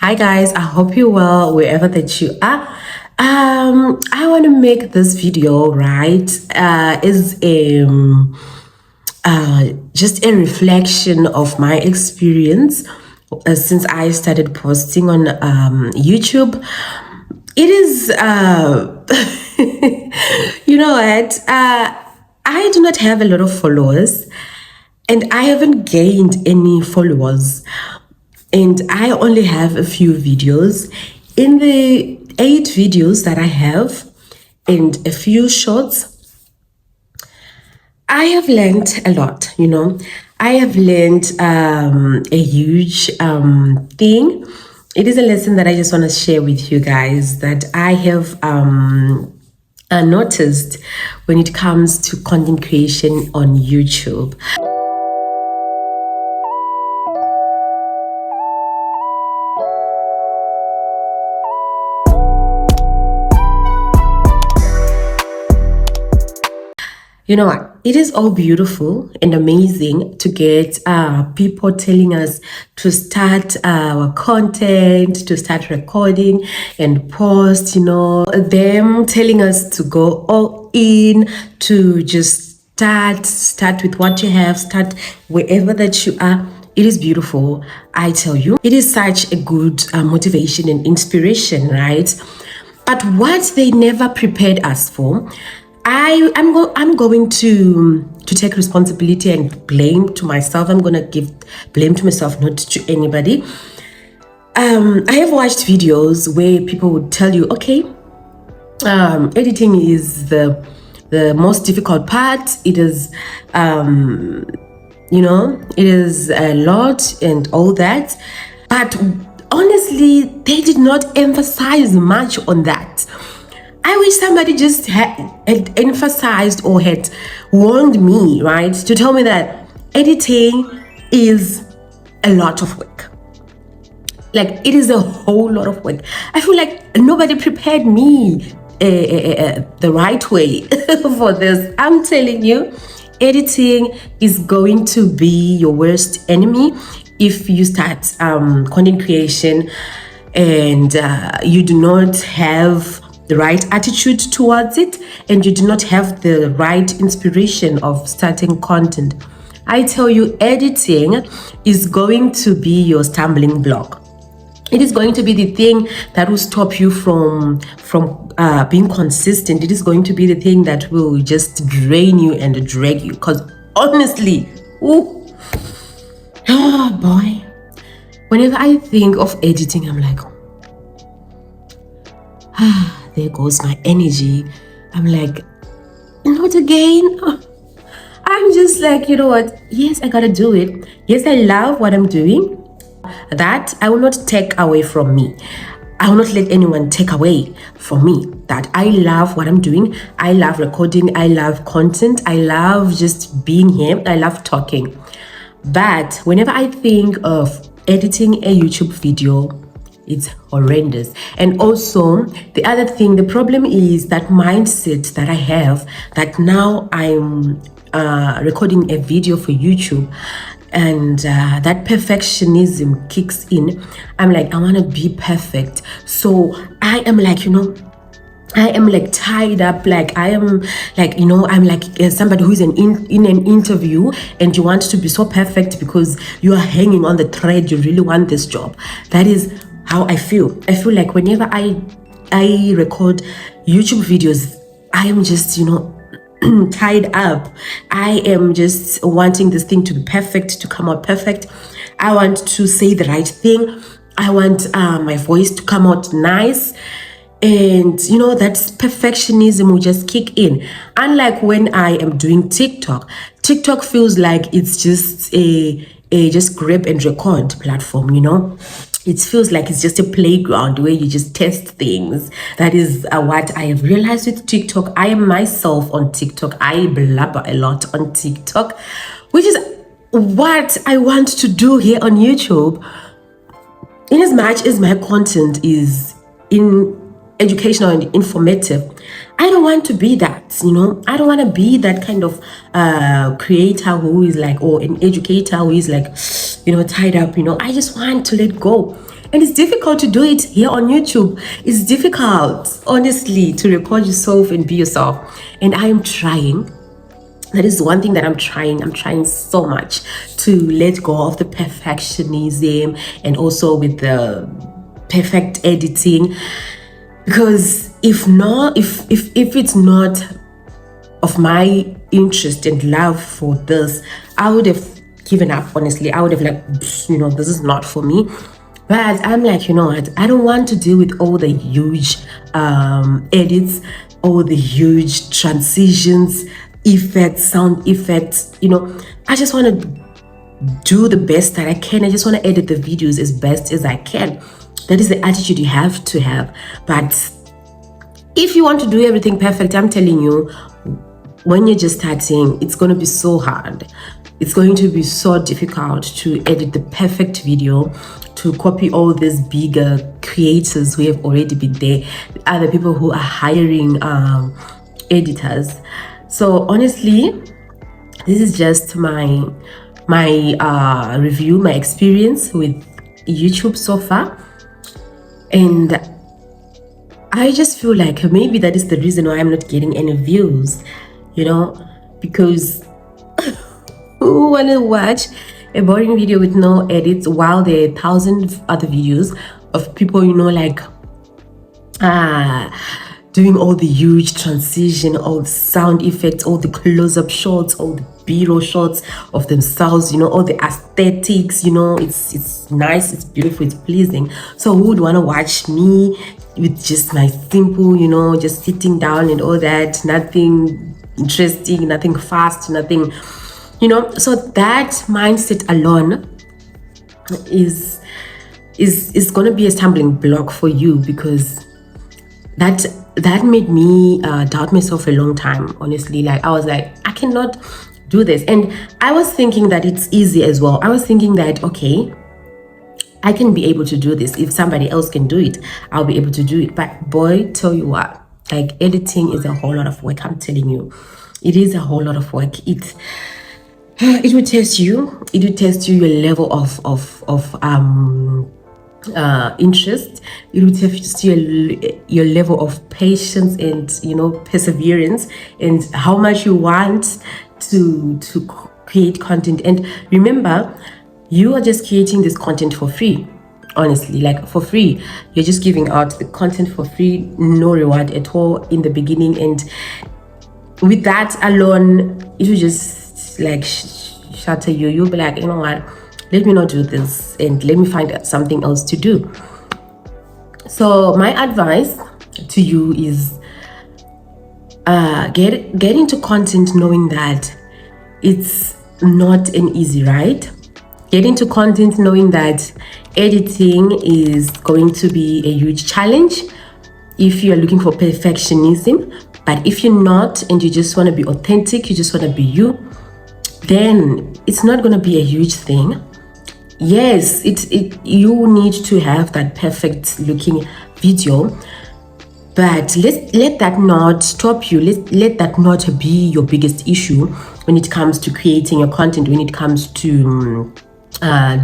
Hi guys, I hope you're well wherever that you are. I want to make this video, right, is just a reflection of my experience since I started posting on YouTube. It is, you know what, I do not have a lot of followers and I haven't gained any followers, and I only have a few videos. In the 8 videos that I have and a few shorts, I have learned a lot, I have learned a huge thing. It is a lesson that I just want to share with you guys that I have noticed when it comes to content creation on YouTube. You know what? It is all beautiful and amazing to get people telling us to start our content, to start recording and post, them telling us to go all in, to just start with what you have, start wherever that you are. It is beautiful, I tell you. It is such a good motivation and inspiration, right? But what they never prepared us for, I'm going to take responsibility and blame to myself. I'm going to give blame to myself, not to anybody. I have watched videos where people would tell you, okay, editing is the most difficult part. It is, it is a lot and all that. But honestly, they did not emphasize much on that. I wish somebody just had emphasized or had warned me, right, to tell me that editing is a lot of work. Like, it is a whole lot of work. I feel like nobody prepared me the right way for this. I'm telling you, editing is going to be your worst enemy if you start content creation and you do not have the right attitude towards it, and you do not have the right inspiration of starting content. I tell you, editing is going to be your stumbling block. It is going to be the thing that will stop you from being consistent. It is going to be the thing that will just drain you and drag you. Because honestly, oh boy, whenever I think of editing, I'm like, there goes my energy. I'm like, not again. I'm just like, you know what? Yes, I gotta do it. Yes, I love what I'm doing. That I will not take away from me. I will not let anyone take away from me that I love what I'm doing. I love recording. I love content. I love just being here. I love talking. But whenever I think of editing a YouTube video, it's horrendous. And also, the other thing, the problem is that mindset that I have, that now I'm recording a video for YouTube, and that perfectionism kicks in. I'm like, I want to be perfect. So I am like, I am like tied up, like I am like, I'm like somebody who's in an interview and you want to be so perfect because you are hanging on the thread. You really want this job. That is how I feel. I feel like whenever I record YouTube videos, I am just, tied up. I am just wanting this thing to be perfect, to come out perfect. I want to say the right thing. I want my voice to come out nice. And, that perfectionism will just kick in. Unlike when I am doing TikTok. TikTok feels like it's just a just grab and record platform, It feels like it's just a playground where you just test things. That is what I have realized with TikTok. I am myself on TikTok. I blabber a lot on TikTok, which is what I want to do here on YouTube. In as much as my content is educational and informative, I don't want to be that, I don't want to be that kind of creator who is like, or an educator who is like, tied up, I just want to let go And it's difficult to do it here on YouTube. It's difficult, honestly, to record yourself and be yourself. And I am trying. That is one thing that I'm trying. I'm trying so much to let go of the perfectionism and also with the perfect editing. Because if it's not of my interest and love for this, I would have given up, honestly. I would have this is not for me. But I'm like, you know what, I don't want to deal with all the huge edits, all the huge transitions, effects, sound effects. I just want to do the best that I can. I just want to edit the videos as best as I can. That is the attitude you have to have. But if you want to do everything perfect, I'm telling you, when you're just starting, it's going to be so hard. It's going to be so difficult to edit the perfect video, to copy all these bigger creators who have already been there, other people who are hiring editors. So honestly, this is just my review, my experience with YouTube so far. And I just feel like maybe that is the reason why I'm not getting any views, because who want to watch a boring video with no edits while there are 1,000 other videos of people, doing all the huge transition, all the sound effects, all the close-up shots, all the B-roll shots of themselves, all the aesthetics, it's nice, it's beautiful, it's pleasing. So who would want to watch me with just my simple, just sitting down and all that, nothing interesting, nothing fast, nothing, so that mindset alone is going to be a stumbling block for you, because that made me doubt myself a long time, honestly. I was like, I cannot do this. And I was thinking that it's easy as well. I was thinking that, okay, I can be able to do this. If somebody else can do it, I'll be able to do it. But boy, tell you what, editing is a whole lot of work. I'm telling you, it is a whole lot of work. It will test you. It will test you your level of interest. It will test your level of patience and perseverance, and how much you want to create content. And remember, you are just creating this content for free, honestly, for free. You're just giving out the content for free, no reward at all in the beginning. And with that alone, it will just shatter you. You'll be like, you know what, let me not do this and let me find something else to do. So my advice to you is get into content knowing that it's not an easy ride. Get into content knowing that editing is going to be a huge challenge if you're looking for perfectionism. But if you're not, and you just want to be authentic, you just want to be you, then it's not going to be a huge thing. Yes, you need to have that perfect looking video, but let that not stop you. Let that not be your biggest issue when it comes to creating your content, when it comes to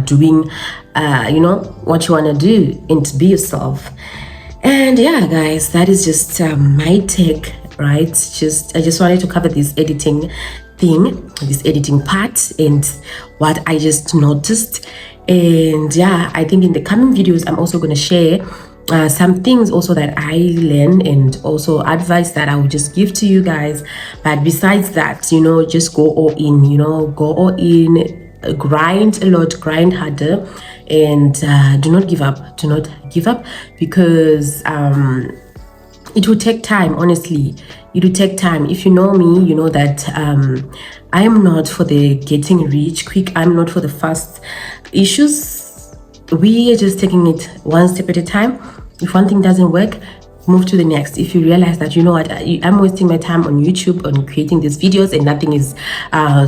doing what you want to do and to be yourself. And yeah, guys, that is just my take, right? I just wanted to cover this editing thing, this editing part, and what I just noticed. And yeah, I think in the coming videos I'm also going to share some things also that I learned, and also advice that I will just give to you guys. But besides that, just go all in, go all in, grind a lot, grind harder, and do not give up, because it will take time. Honestly, it will take time. If you know me, you know that I am not for the getting rich quick. I'm not for the fast issues. We are just taking it one step at a time. If one thing doesn't work, move to the next. If you realize that, you know what, I'm wasting my time on YouTube on creating these videos and nothing is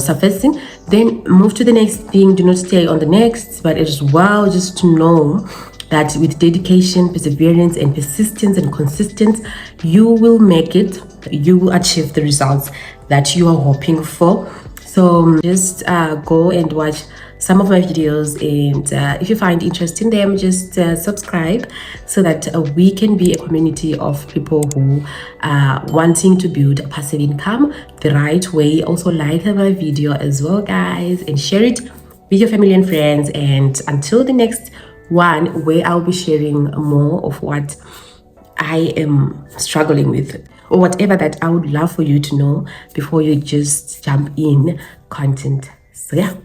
surfacing, then move to the next thing. Do not stay on the next, but as well, just to know that with dedication, perseverance, and persistence and consistency, you will make it. You will achieve the results that you are hoping for. So just go and watch some of my videos, and if you find interest in them, just subscribe, so that we can be a community of people who are wanting to build a passive income the right way. Also like my video as well, guys, and share it with your family and friends. And until the next one, where I'll be sharing more of what I am struggling with, or whatever that I would love for you to know before you just jump in content. So yeah.